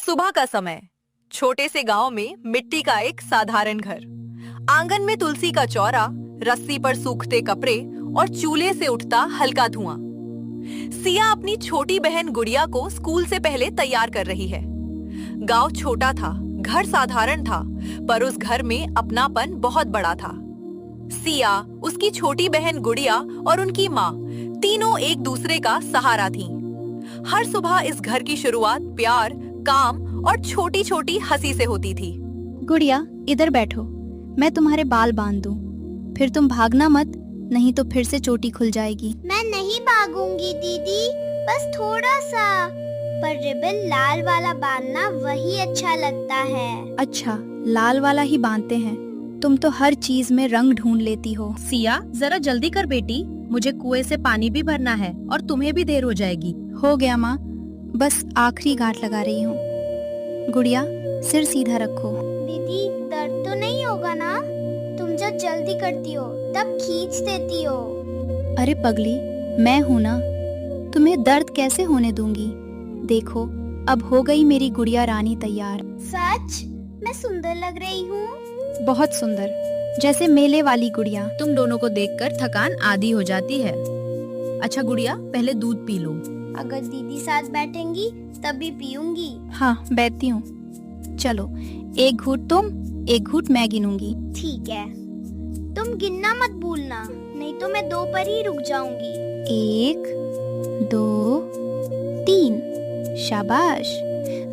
सुबह का समय। छोटे से गांव में मिट्टी का एक साधारण घर। आंगन में तुलसी का चौरा, रस्सी पर सूखते कपड़े और चूल्हे से उठता हल्का धुआं। सिया अपनी छोटी बहन गुड़िया को स्कूल से पहले तैयार कर रही है। गांव छोटा था, घर साधारण था, पर उस घर में अपनापन बहुत बड़ा था। सिया, उसकी छोटी बहन गुड़िया और उनकी माँ तीनों एक दूसरे का सहारा थीं। हर सुबह इस घर की शुरुआत प्यार, काम और छोटी छोटी हंसी से होती थी। गुड़िया, इधर बैठो, मैं तुम्हारे बाल बांध दूं। फिर तुम भागना मत, नहीं तो फिर से चोटी खुल जाएगी। मैं नहीं भागूंगी दीदी, बस थोड़ा सा। पर रिबन लाल वाला बांधना वही अच्छा लगता है। अच्छा, लाल वाला ही बांधते हैं। तुम तो हर चीज में रंग ढूंढ लेती हो। सिया, जरा जल्दी कर बेटी, मुझे कुएं से पानी भी भरना है और तुम्हें भी देर हो जाएगी। हो गया माँ, बस आखिरी गांठ लगा रही हूँ। गुड़िया, सिर सीधा रखो। दीदी, दर्द तो नहीं होगा ना? तुम जब जल्दी करती हो तब खींच देती हो। अरे पगली, मैं हूँ ना, तुम्हें दर्द कैसे होने दूंगी। देखो, अब हो गई मेरी गुड़िया रानी तैयार। सच? मैं सुंदर लग रही हूँ? बहुत सुंदर, जैसे मेले वाली गुड़िया। तुम दोनों को देखकर थकान आधी हो जाती है। अच्छा गुड़िया, पहले दूध पी लो। अगर दीदी साथ बैठेंगी तभी पीऊंगी। हाँ, बैठती हूँ। चलो, एक घूंट तुम, एक घूंट मैं गिनूंगी। ठीक है, तुम गिनना मत भूलना, नहीं तो मैं 2 पर ही रुक जाऊंगी। 1, 2, 3। शाबाश।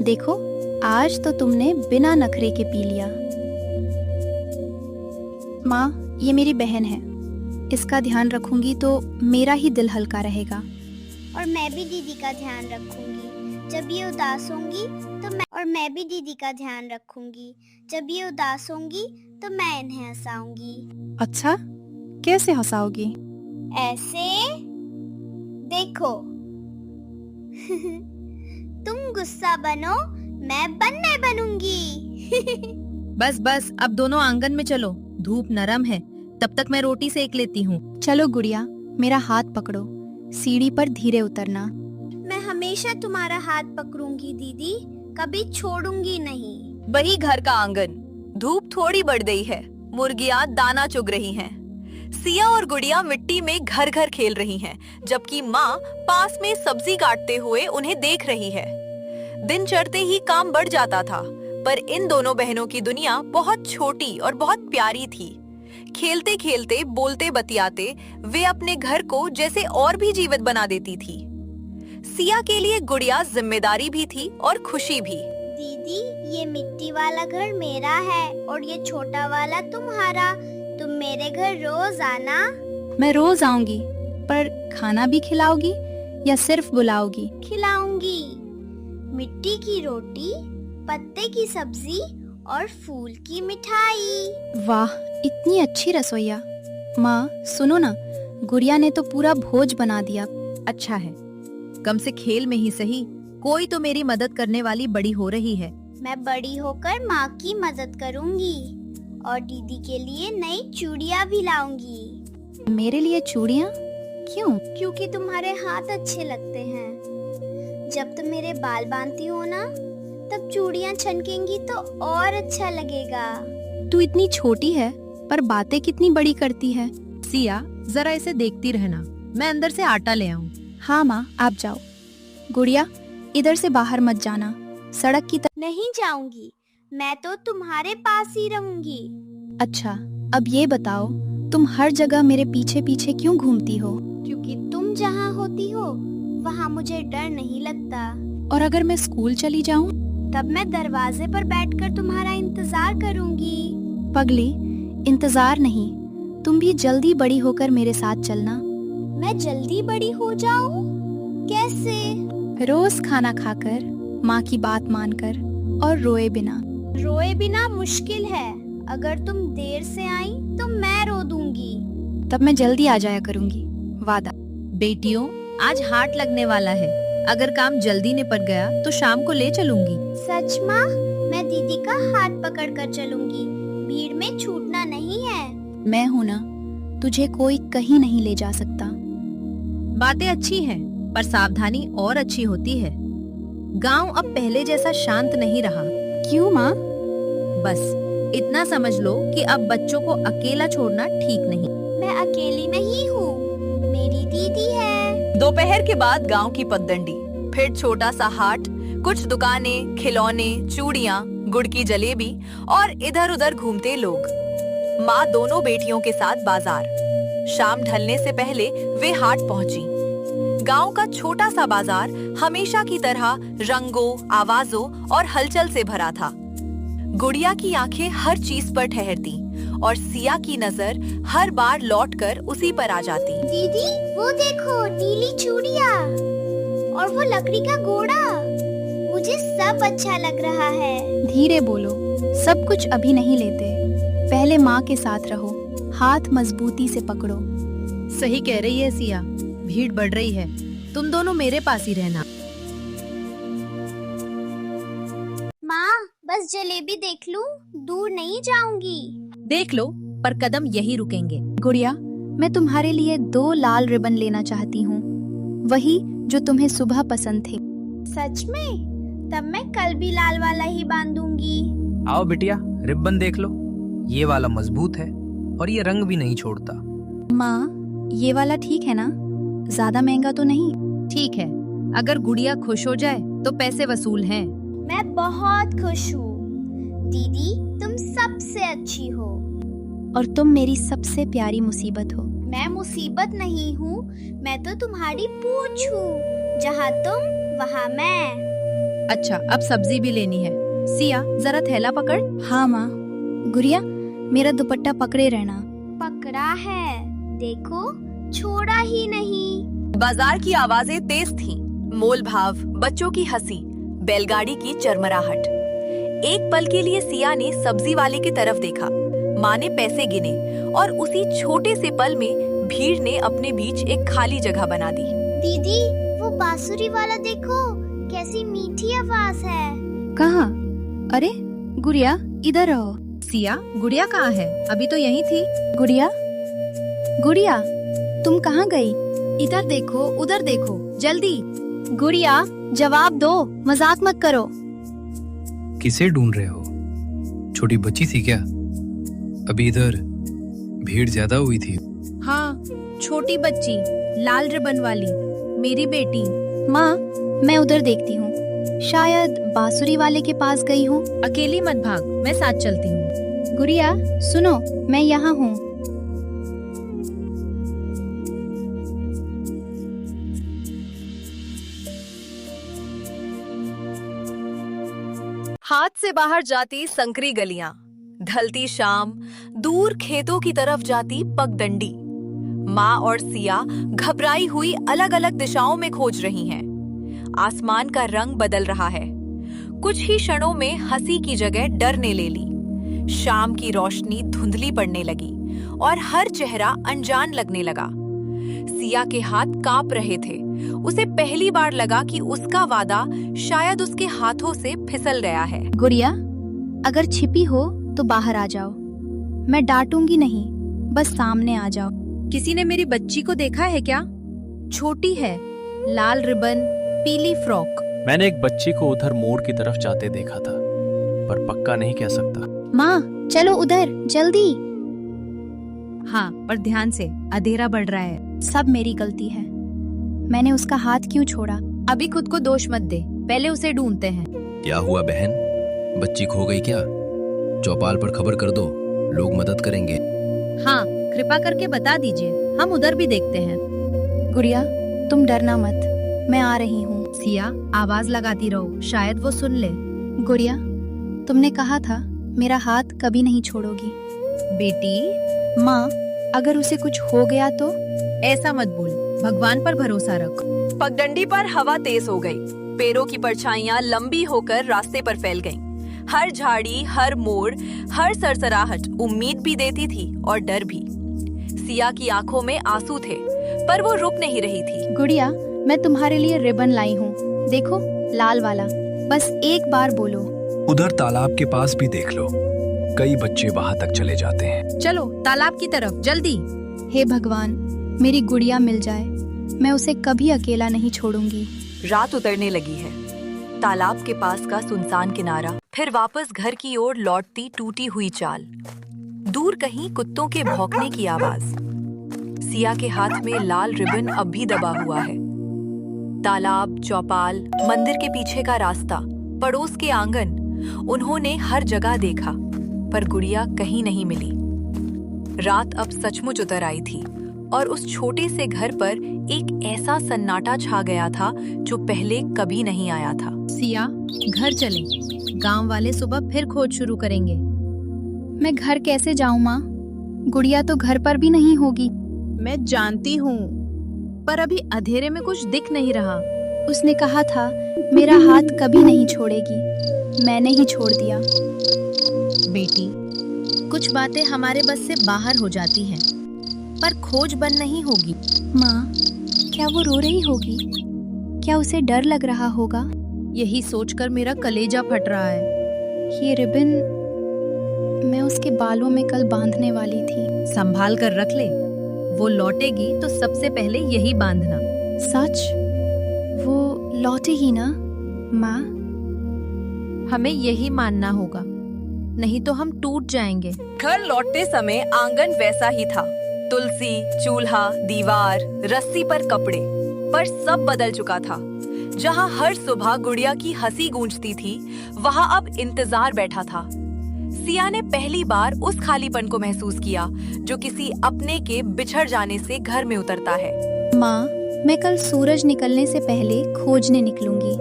देखो, आज तो तुमने बिना नखरे के पी लिया। माँ, ये मेरी बहन है, इसका ध्यान रखूंगी तो मेरा ही दिल हल्का रहेगा। और मैं भी दीदी का ध्यान रखूंगी जब ये उदास होंगी जब ये उदास होंगी तो मैं इन्हें हंसाऊंगी। अच्छा, कैसे हंसाओगी? ऐसे देखो। तुम गुस्सा बनो, मैं बनने बनूंगी। बस बस, अब दोनों आंगन में चलो, धूप नरम है, तब तक मैं रोटी सेक लेती हूँ। चलो गुड़िया, मेरा हाथ पकड़ो, सीढ़ी पर धीरे उतरना। मैं हमेशा तुम्हारा हाथ पकड़ूंगी दीदी, कभी छोड़ूंगी नहीं। वही घर का आंगन। धूप थोड़ी बढ़ गई है, मुर्गियां दाना चुग रही हैं। सिया और गुड़िया मिट्टी में घर घर खेल रही हैं, जबकि माँ पास में सब्जी काटते हुए उन्हें देख रही है। दिन चढ़ते ही काम बढ़ जाता था, पर इन दोनों बहनों की दुनिया बहुत छोटी और बहुत प्यारी थी। खेलते खेलते, बोलते बतियाते वे अपने घर को जैसे और भी जीवित बना देती थी। सिया के लिए गुड़िया जिम्मेदारी भी थी और खुशी भी। दीदी, ये मिट्टी वाला घर मेरा है और ये छोटा वाला तुम्हारा। तुम मेरे घर रोज आना। मैं रोज आऊंगी, पर खाना भी खिलाओगी या सिर्फ बुलाओगी? खिलाऊंगी। मिट्टी की रोटी, पत्ते की सब्जी और फूल की मिठाई। वाह, इतनी अच्छी रसोइया। माँ सुनो ना, गुड़िया ने तो पूरा भोज बना दिया। अच्छा है, कम से खेल में ही सही कोई तो मेरी मदद करने वाली बड़ी हो रही है। मैं बड़ी होकर माँ की मदद करूंगी और दीदी के लिए नई चूड़ियाँ भी लाऊंगी। मेरे लिए चूड़ियाँ? क्यों? क्योंकि तुम्हारे हाथ अच्छे लगते हैं। जब तुम मेरे बाल बांधती हो ना, तब चूड़ियाँ छनकेंगी तो और अच्छा लगेगा। तू इतनी छोटी है, पर बातें कितनी बड़ी करती है। सिया, जरा इसे देखती रहना, मैं अंदर से आटा ले आऊं। हाँ माँ, आप जाओ। गुड़िया, इधर से बाहर मत जाना, सड़क की तरफ। नहीं जाऊंगी, मैं तो तुम्हारे पास ही रहूंगी। अच्छा, अब ये बताओ, तुम हर जगह मेरे पीछे पीछे क्यों घूमती हो? क्योंकि तुम जहाँ होती हो वहाँ मुझे डर नहीं लगता। और अगर मैं स्कूल चली जाऊँ? तब मैं दरवाजे पर बैठकर तुम्हारा इंतजार करूंगी। पगली, इंतजार नहीं, तुम भी जल्दी बड़ी होकर मेरे साथ चलना। मैं जल्दी बड़ी हो जाऊं? कैसे? रोज खाना खाकर, माँ की बात मानकर और रोए बिना। रोए बिना मुश्किल है। अगर तुम देर से आई तो मैं रो दूंगी। तब मैं जल्दी आ जाया करूंगी, वादा। बेटियों, आज हाट लगने वाला है, अगर काम जल्दी निपट गया तो शाम को ले चलूंगी। सच माँ? मैं दीदी का हाथ पकड़ कर चलूंगी, भीड़ में छूटना नहीं है। मैं हूँ ना, तुझे कोई कहीं नहीं ले जा सकता। बातें अच्छी हैं, पर सावधानी और अच्छी होती है। गांव अब पहले जैसा शांत नहीं रहा। क्यों माँ? बस इतना समझ लो कि अब बच्चों को अकेला छोड़ना ठीक नहीं। मैं अकेली नहीं हूँ, मेरी दीदी है। दोपहर के बाद गांव की पगडंडी, फिर छोटा सा हाट, कुछ दुकानें, खिलौने, चूड़ियां, गुड़ की जलेबी और इधर उधर घूमते लोग। माँ दोनों बेटियों के साथ बाजार। शाम ढलने से पहले वे हाट पहुंची। गांव का छोटा सा बाजार हमेशा की तरह रंगों, आवाजों और हलचल से भरा था। गुड़िया की आंखें हर चीज पर ठहरती और सिया की नजर हर बार लौटकर उसी पर आ जाती। दीदी वो देखो, नीली चूड़िया और वो लकड़ी का घोड़ा, मुझे सब अच्छा लग रहा है। धीरे बोलो, सब कुछ अभी नहीं लेते। पहले माँ के साथ रहो, हाथ मजबूती से पकड़ो। सही कह रही है सिया, भीड़ बढ़ रही है, तुम दोनों मेरे पास ही रहना। माँ बस जलेबी देख लूं, दूर नहीं जाऊंगी। देख लो, पर कदम यही रुकेंगे। गुड़िया, मैं तुम्हारे लिए 2 लाल रिबन लेना चाहती हूँ, वही जो तुम्हें सुबह पसंद थे। सच में? तब मैं कल भी लाल वाला ही बांधूंगी। आओ बिटिया, रिबन देख लो, ये वाला मजबूत है और ये रंग भी नहीं छोड़ता। माँ, ये वाला ठीक है ना? ज्यादा महंगा तो नहीं? ठीक है, अगर गुड़िया खुश हो जाए तो पैसे वसूल हैं। मैं बहुत खुश हूँ। दीदी तुम सबसे अच्छी हो। और तुम मेरी सबसे प्यारी मुसीबत हो। मैं मुसीबत नहीं हूँ, मैं तो तुम्हारी पूंछ हूँ। जहाँ तुम वहाँ मैं। अच्छा, अब सब्जी भी लेनी है। सिया, जरा थैला पकड़। हाँ माँ। गुड़िया, मेरा दुपट्टा पकड़े रहना। पकड़ा है, देखो छोड़ा ही नहीं। बाजार की आवाजें तेज थीं, मोल भाव, बच्चों की हंसी, बैलगाड़ी की चरमराहट। एक पल के लिए सिया ने सब्जी वाले की तरफ देखा। माँ ने पैसे गिने और उसी छोटे से पल में भीड़ ने अपने बीच एक खाली जगह बना दी। दीदी वो बांसुरी वाला देखो, कैसी मीठी आवाज है। कहाँ? अरे गुड़िया, इधर रहो। सिया, गुड़िया कहाँ है? अभी तो यहीं थी। गुड़िया, गुड़िया, तुम कहाँ गई? इधर देखो, उधर देखो, जल्दी। गुड़िया, जवाब दो, मजाक मत करो। किसे ढूंढ रहे हो? छोटी बच्ची थी क्या? अभी इधर भीड़ ज्यादा हुई थी। हाँ, छोटी बच्ची, लाल रिबन वाली, मेरी बेटी। माँ, मैं उधर देखती हूँ, शायद बांसुरी वाले के पास गई हूँ। अकेली मत भाग, मैं साथ चलती हूँ। गुड़िया सुनो, मैं यहाँ हूँ। हाथ से बाहर जाती संकरी गलियां, ढलती शाम, दूर खेतों की तरफ जाती पगडंडी। माँ और सिया घबराई हुई अलग अलग दिशाओं में खोज रही हैं। आसमान का रंग बदल रहा है। कुछ ही क्षणों में हंसी की जगह डर ने ले ली। शाम की रोशनी धुंधली पड़ने लगी और हर चेहरा अनजान लगने लगा। सिया के हाथ कांप रहे थे। उसे पहली बार लगा कि उसका वादा शायद उसके हाथों से फिसल गया है। गुड़िया, अगर छिपी हो तो बाहर आ जाओ। मैं डांटूंगी नहीं, बस सामने आ जाओ। किसी ने मेरी बच्ची को देखा है क्या? छोटी है, लाल रिबन, पीली फ्रॉक। मैंने एक बच्ची को उधर मोड़ की तरफ जाते देखा था, पर पक्का नहीं कह सकता। माँ, चलो उधर, जल्दी। हाँ, पर ध्यान से, अंधेरा बढ़ रहा है। सब मेरी गलती है। मैंने उसका हाथ क्यों छोड़ा? अभी खुद को दोष मत दे, पहले उसे ढूंढते हैं। क्या हुआ बहन? बच्ची खो गई क्या? चौपाल पर खबर कर दो, लोग मदद करेंगे। हाँ, कृपा करके बता दीजिए, हम उधर भी देखते हैं। गुड़िया, तुम डरना मत, मैं आ रही हूँ। सिया, आवाज लगाती रहो, शायद वो सुन ले। गुड़िया, तुमने कहा था मेरा हाथ कभी नहीं छोड़ोगी। बेटी, माँ, अगर उसे कुछ हो गया तो? ऐसा मत बोल, भगवान पर भरोसा रख। पगडंडी पर हवा तेज हो गई। पेड़ों की परछाइयां लंबी होकर रास्ते पर फैल गईं। हर झाड़ी, हर मोड़, हर सरसराहट उम्मीद भी देती थी और डर भी। सिया की आंखों में आंसू थे, पर वो रुक नहीं रही थी। गुड़िया, मैं तुम्हारे लिए रिबन लाई हूँ, देखो, लाल वाला। बस एक बार बोलो। उधर तालाब के पास भी देख लो, कई बच्चे वहां तक चले जाते हैं। चलो तालाब की तरफ, जल्दी। हे भगवान, मेरी गुड़िया मिल जाए, मैं उसे कभी अकेला नहीं छोड़ूंगी। रात उतरने लगी है। तालाब के पास का सुनसान किनारा, फिर वापस घर की ओर लौटती टूटी हुई चाल। दूर कहीं कुत्तों के भौंकने की आवाज। सिया के हाथ में लाल रिबन अब भी दबा हुआ है। तालाब, चौपाल, मंदिर के पीछे का रास्ता, पड़ोस के आंगन, उन्होंने हर जगह देखा, पर गुड़िया कहीं नहीं मिली। रात अब सचमुच उतर आई थी और उस छोटे से घर पर एक ऐसा सन्नाटा छा गया था जो पहले कभी नहीं आया था। सिया, घर चलें। गांव वाले सुबह फिर खोज शुरू करेंगे। मैं घर कैसे जाऊं माँ? गुड़िया तो घर पर भी नहीं होगी। मैं जानती हूँ, पर अभी अंधेरे में कुछ दिख नहीं रहा। उसने कहा था मेरा हाथ कभी नहीं छोड़ेगी। मैंने ही छोड़ दिया। बेटी, कुछ बातें हमारे बस से बाहर हो जाती हैं, पर खोज बंद नहीं होगी। माँ, क्या वो रो रही होगी? क्या उसे डर लग रहा होगा? यही सोचकर मेरा कलेजा फट रहा है। ये रिबन मैं उसके बालों में कल बांधने वाली थी। संभाल कर रख ले। वो लौटेगी तो सबसे पहले यही बांधना। सच? वो लौटेगी ना माँ? हमें यही मानना होगा, नहीं तो हम टूट जाएंगे। घर लौटते समय आंगन वैसा ही था। तुलसी, चूल्हा, दीवार, रस्सी पर कपड़े, पर सब बदल चुका था। जहाँ हर सुबह गुड़िया की हंसी गूंजती थी, वहाँ अब इंतजार बैठा था। सिया ने पहली बार उस खालीपन को महसूस किया जो किसी अपने के बिछड़ जाने से घर में उतरता है। माँ, मैं कल सूरज निकलने से पहले खोजने निकलूंगी।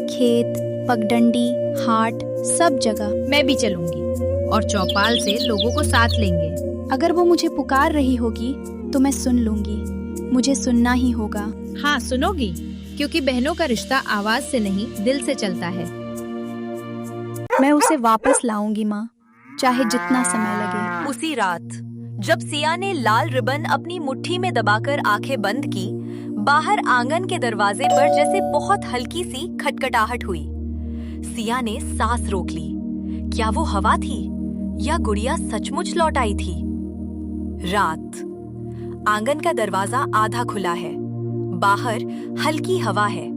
खेत, पगडंडी, हाट, सब जगह। मैं भी चलूंगी और चौपाल से लोगों को साथ लेंगे। अगर वो मुझे पुकार रही होगी तो मैं सुन लूंगी। मुझे सुनना ही होगा। हाँ, सुनोगी, क्योंकि बहनों का रिश्ता आवाज से नहीं, दिल से चलता है। मैं उसे वापस लाऊंगी माँ, चाहे जितना समय लगे। उसी रात जब सिया ने लाल रिबन अपनी मुट्ठी में दबाकर आंखें बंद की, बाहर आंगन के दरवाजे पर जैसे बहुत हल्की सी खटखटाहट हुई। सिया ने सांस रोक ली। क्या वो हवा थी या गुड़िया सचमुच लौट आई थी? रात। आंगन का दरवाजा आधा खुला है। बाहर हल्की हवा है।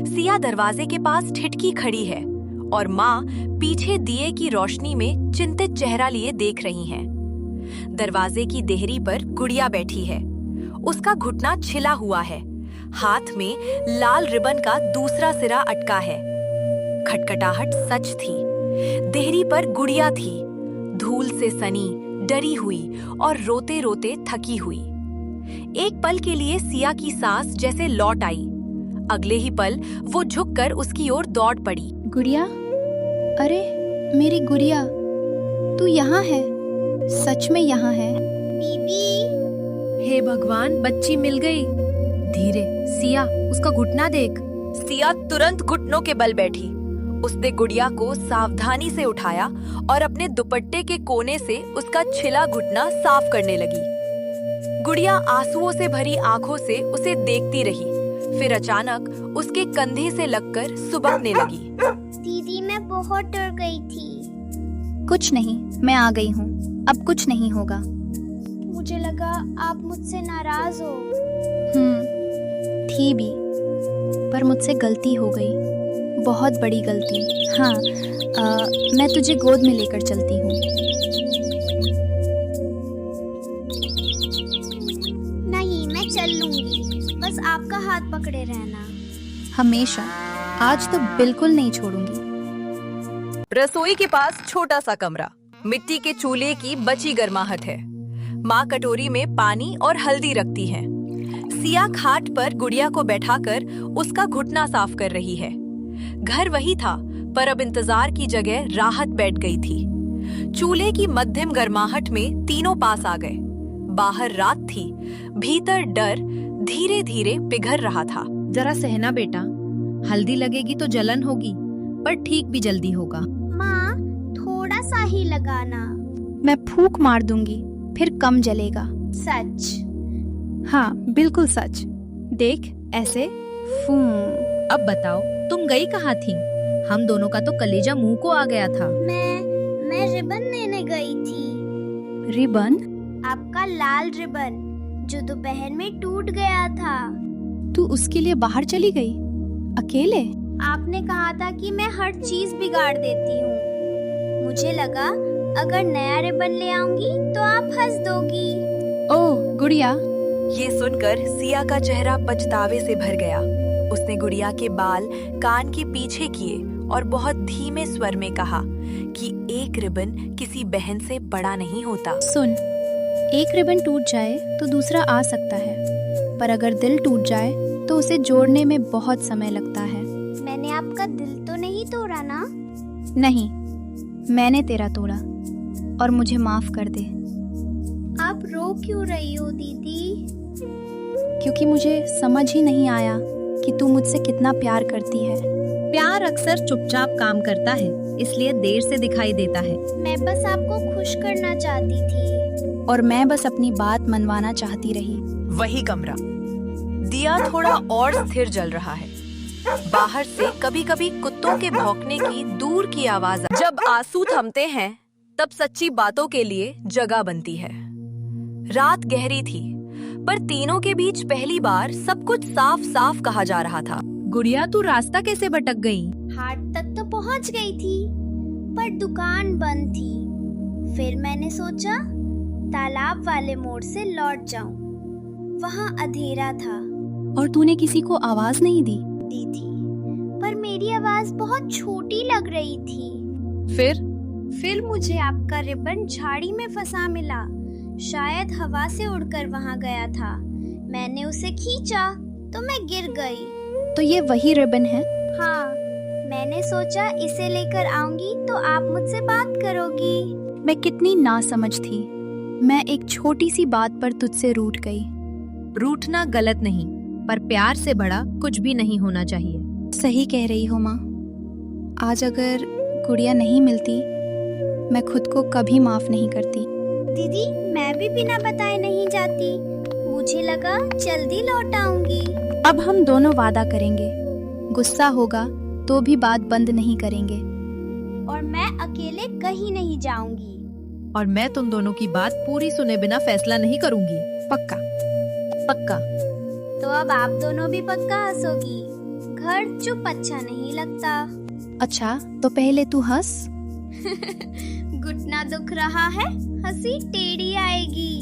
सिया दरवाजे के पास ठिठकी खड़ी है और माँ पीछे दिए की रोशनी में चिंतित चेहरा लिए देख रही हैं। दरवाजे की देहरी पर गुड़िया बैठी है। उसका घुटना छिला हुआ है। हाथ में लाल रिबन का दूसरा सिरा अटका है। खटखटाहट सच थी। देहरी पर गुड़िया थी, धूल से सनी, डरी हुई और रोते रोते थकी हुई। एक पल के लिए सिया की सांस जैसे लौट आई। अगले ही पल वो झुककर उसकी ओर दौड़ पड़ी। गुड़िया, अरे मेरी गुड़िया, तू यहाँ है? सच में यहाँ है? बीबी, हे भगवान, बच्ची मिल गई। धीरे सिया, उसका घुटना देख। सिया तुरंत घुटनों के बल बैठी। उसने गुड़िया को सावधानी से उठाया और अपने दुपट्टे के कोने से उसका छिला घुटना साफ करने लगी। गुड़िया आंसुओं से भरी आंखों से उसे देखती रही, फिर अचानक उसके कंधे से लगकर सुबकने लगी। दीदी मैं बहुत डर गई थी। कुछ नहीं, मैं आ गई हूँ। अब कुछ नहीं होगा। मुझे लगा आप मुझसे नाराज हो। थी भी, पर मुझसे गलती हो गई, बहुत बड़ी गलती। हाँ, मैं तुझे गोद में लेकर चलती हूँ। नहीं, मैं चल लूंगी, बस आपका हाथ पकड़े रहना। हमेशा। आज तो बिल्कुल नहीं छोड़ूंगी। रसोई के पास छोटा सा कमरा, मिट्टी के चूल्हे की बची गर्माहट है। माँ कटोरी में पानी और हल्दी रखती है। सिया खाट पर गुड़िया को बैठाकर उसका घुटना साफ कर रही है। घर वही था, पर अब इंतजार की जगह राहत बैठ गई थी। चूल्हे की मध्यम गर्माहट में तीनों पास आ गए। बाहर रात थी, भीतर डर धीरे धीरे पिघल रहा था। जरा सहना बेटा, हल्दी लगेगी तो जलन होगी, पर ठीक भी जल्दी होगा। माँ, थोड़ा सा ही लगाना। मैं फूंक मार दूंगी, फिर कम जलेगा। सच? हाँ, बिल्कुल सच। देख, ऐसे फूं। अब बताओ, तुम गई कहाँ थी? हम दोनों का तो कलेजा मुंह को आ गया था। मैं रिबन लेने गई थी। रिबन? आपका लाल रिबन, जो दोपहर में टूट गया था। तू उसके लिए बाहर चली गई? अकेले? आपने कहा था कि मैं हर चीज बिगाड़ देती हूँ। मुझे लगा अगर नया रिबन ले आऊंगी तो आप हंस दोगी। ओह गुड़िया, ये सुनकर सिया का चेहरा पछतावे से भर गया। उसने गुड़िया के बाल कान के पीछे किए और बहुत धीमे स्वर में कहा कि एक रिबन किसी बहन से बड़ा नहीं होता। सुन, एक रिबन टूट जाए तो दूसरा आ सकता है, पर अगर दिल टूट जाए तो उसे जोड़ने में बहुत समय लगता है। मैंने आपका दिल तो नहीं तोड़ा ना? नहीं, मैंने तेरा तोड़ा, और मुझे माफ कर दे। आप रो क्यों रही हो दीदी? क्योंकि मुझे समझ ही नहीं आया कि तू मुझसे कितना प्यार करती है। प्यार अक्सर चुपचाप काम करता है, इसलिए देर से दिखाई देता है। मैं बस आपको खुश करना चाहती थी। और मैं बस अपनी बात मनवाना चाहती रही। वही कमरा, दिया थोड़ा और स्थिर जल रहा है। बाहर से कभी-कभी कुत्तों के भौंकने की दूर की आवाज। जब आंसू थमते हैं तब सच्ची बातों के लिए जगह बनती है। रात गहरी थी, पर तीनों के बीच पहली बार सब कुछ साफ-साफ कहा जा रहा था। गुड़िया, तू रास्ता कैसे भटक गई? हाट तक तो पहुंच गई थी, पर दुकान बंद थी। फिर मैंने सोचा तालाब वाले मोड़ से लौट जाऊं। वहां अंधेरा था। और तूने किसी को आवाज नहीं दी? दी थी, पर मेरी आवाज बहुत छोटी लग रही थी। फिर मुझे आपका रिबन झाड़ी में फंसा मिला। शायद हवा से उड़कर वहां गया था। मैंने उसे खींचा तो मैं गिर गई। तो ये वही रिबन है? हाँ, मैंने सोचा इसे लेकर आऊंगी तो आप मुझसे बात करोगी। मैं कितनी नासमझ थी। मैं एक छोटी सी बात पर तुझसे रूठ गई। रूठना गलत नहीं, पर प्यार से बड़ा कुछ भी नहीं होना चाहिए। सही कह रही हो माँ। आज अगर गुड़िया नहीं मिलती, मैं खुद को कभी माफ नहीं करती। दीदी, मैं भी बिना बताए नहीं जाती। मुझे लगा जल्दी लौट आऊंगी। अब हम दोनों वादा करेंगे, गुस्सा होगा तो भी बात बंद नहीं करेंगे। और मैं अकेले कहीं नहीं जाऊंगी। और मैं तुम दोनों की बात पूरी सुने बिना फैसला नहीं करूंगी। पक्का? पक्का। तो अब आप दोनों भी पक्का हंसोगी। घर चुप अच्छा नहीं लगता। अच्छा, तो पहले तू हंस। घुटना दुख रहा है, हंसी टेढ़ी आएगी।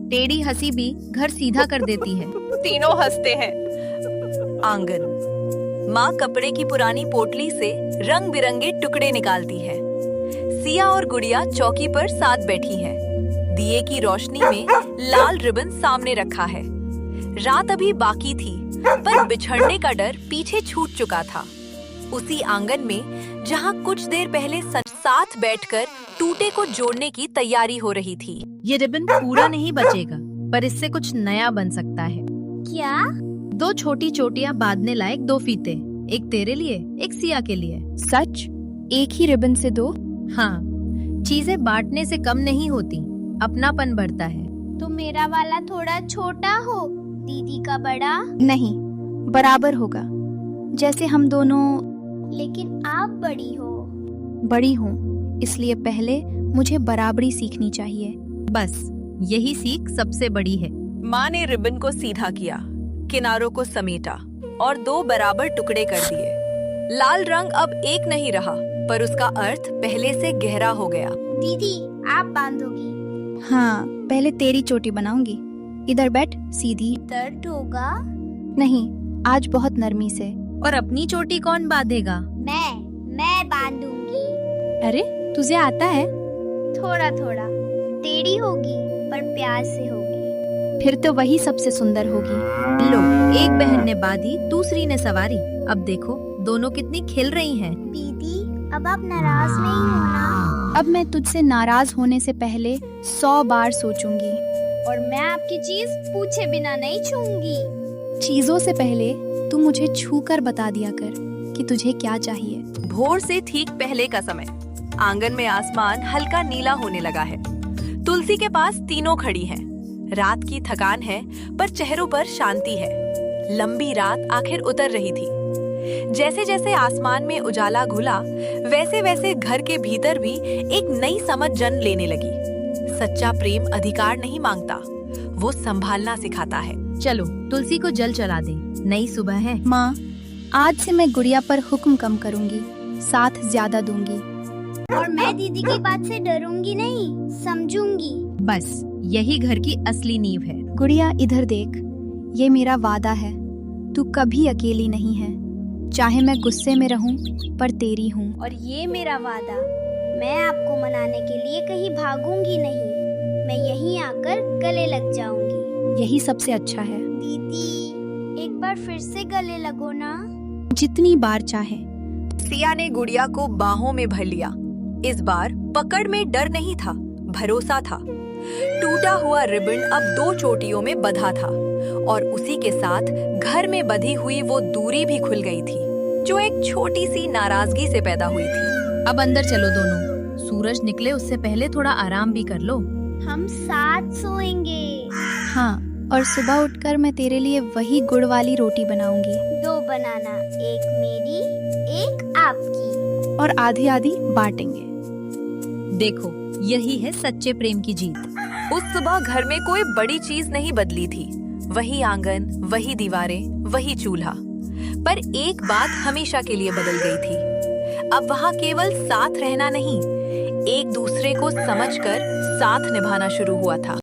टेढ़ी हंसी भी घर सीधा कर देती है। तीनों हंसते हैं। आंगन, माँ कपड़े की पुरानी पोटली से रंग बिरंगे टुकड़े निकालती है। सिया और गुड़िया चौकी पर साथ बैठी हैं। दिए की रोशनी में लाल रिबन सामने रखा है। रात अभी बाकी थी, पर बिछड़ने का डर पीछे छूट चुका था। उसी आंगन में जहाँ कुछ देर पहले साथ बैठकर टूटे को जोड़ने की तैयारी हो रही थी। ये रिबन पूरा नहीं बचेगा, पर इससे कुछ नया बन सकता है। क्या? 2 छोटी चोटियां बांधने लायक 2 फीते, एक तेरे लिए, एक सिया के लिए। सच? एक ही रिबन से 2? हाँ, चीजें बांटने से कम नहीं होती, अपनापन बढ़ता है। तो मेरा वाला थोड़ा छोटा हो, दीदी का बड़ा। नहीं, बराबर होगा, जैसे हम दोनों। लेकिन आप बड़ी हो। बड़ी हूँ, इसलिए पहले मुझे बराबरी सीखनी चाहिए। बस यही सीख सबसे बड़ी है। माँ ने रिबन को सीधा किया, किनारों को समेटा और 2 बराबर टुकड़े कर दिए। लाल रंग अब एक नहीं रहा, पर उसका अर्थ पहले से गहरा हो गया। दीदी, आप बांधोगी? हाँ, पहले तेरी चोटी बनाऊंगी। इधर बैठ, सीधी। दर्द होगा? नहीं, आज बहुत नरमी से। और अपनी चोटी कौन बांधेगा? मैं बांधूंगी। अरे, तुझे आता है? थोड़ा थोड़ा। टेढ़ी होगी, पर प्यार से होगी। फिर तो वही सबसे सुंदर होगी। लो, एक बहन ने बांधी, दूसरी ने सवारी। अब देखो, दोनों कितनी खिल रही हैं। दीदी, अब आप नाराज नहीं हो ना? अब मैं तुझसे नाराज होने से पहले 100 बार सोचूंगी। और मैं आपकी चीज पूछे बिना नहीं छूंगी। चीजों से पहले तू मुझे छू कर बता दिया कर कि तुझे क्या चाहिए। भोर से ठीक पहले का समय। आंगन में आसमान हल्का नीला होने लगा है। तुलसी के पास तीनों खड़ी हैं। रात की थकान है, पर चेहरों पर शांति है। लंबी रात आखिर उतर रही थी। जैसे जैसे आसमान में उजाला घुला, वैसे वैसे घर के भीतर भी एक नई समझ जन्म लेने लगी। सच्चा प्रेम अधिकार नहीं मांगता, वो संभालना सिखाता है। चलो, तुलसी को जल चला दे, नई सुबह है। माँ, आज से मैं गुड़िया पर हुक्म कम करूंगी, साथ ज्यादा दूंगी। और मैं दीदी की बात से डरूंगी नहीं, समझूंगी। बस यही घर की असली नींव है। गुड़िया इधर देख, ये मेरा वादा है, तू कभी अकेली नहीं है। चाहे मैं गुस्से में रहूं पर तेरी हूं। और ये मेरा वादा, मैं आपको मनाने के लिए कहीं भागूंगी नहीं, मैं यहीं आकर गले लग जाऊंगी। यही सबसे अच्छा है। दीदी एक बार फिर से गले लगो ना। जितनी बार चाहे। सिया ने गुड़िया को बाहों में भर लिया। इस बार पकड़ में डर नहीं था, भरोसा था। टूटा हुआ रिबन अब 2 चोटियों में बंधा था और उसी के साथ घर में बंधी हुई वो दूरी भी खुल गई थी जो एक छोटी सी नाराजगी से पैदा हुई थी। अब अंदर चलो दोनों, सूरज निकले उससे पहले थोड़ा आराम भी कर लो। हम साथ सोएंगे। हाँ, और सुबह उठकर मैं तेरे लिए वही गुड़ वाली रोटी बनाऊंगी 2 बनाना, एक मेरी एक आपकी। और आधी आधी बांटेंगे। देखो यही है सच्चे प्रेम की जीत। उस सुबह घर में कोई बड़ी चीज नहीं बदली थी। वही आंगन, वही दीवारें, वही चूल्हा। पर एक बात हमेशा के लिए बदल गई थी। अब वहाँ केवल साथ रहना नहीं, एक दूसरे को समझकर साथ निभाना शुरू हुआ था।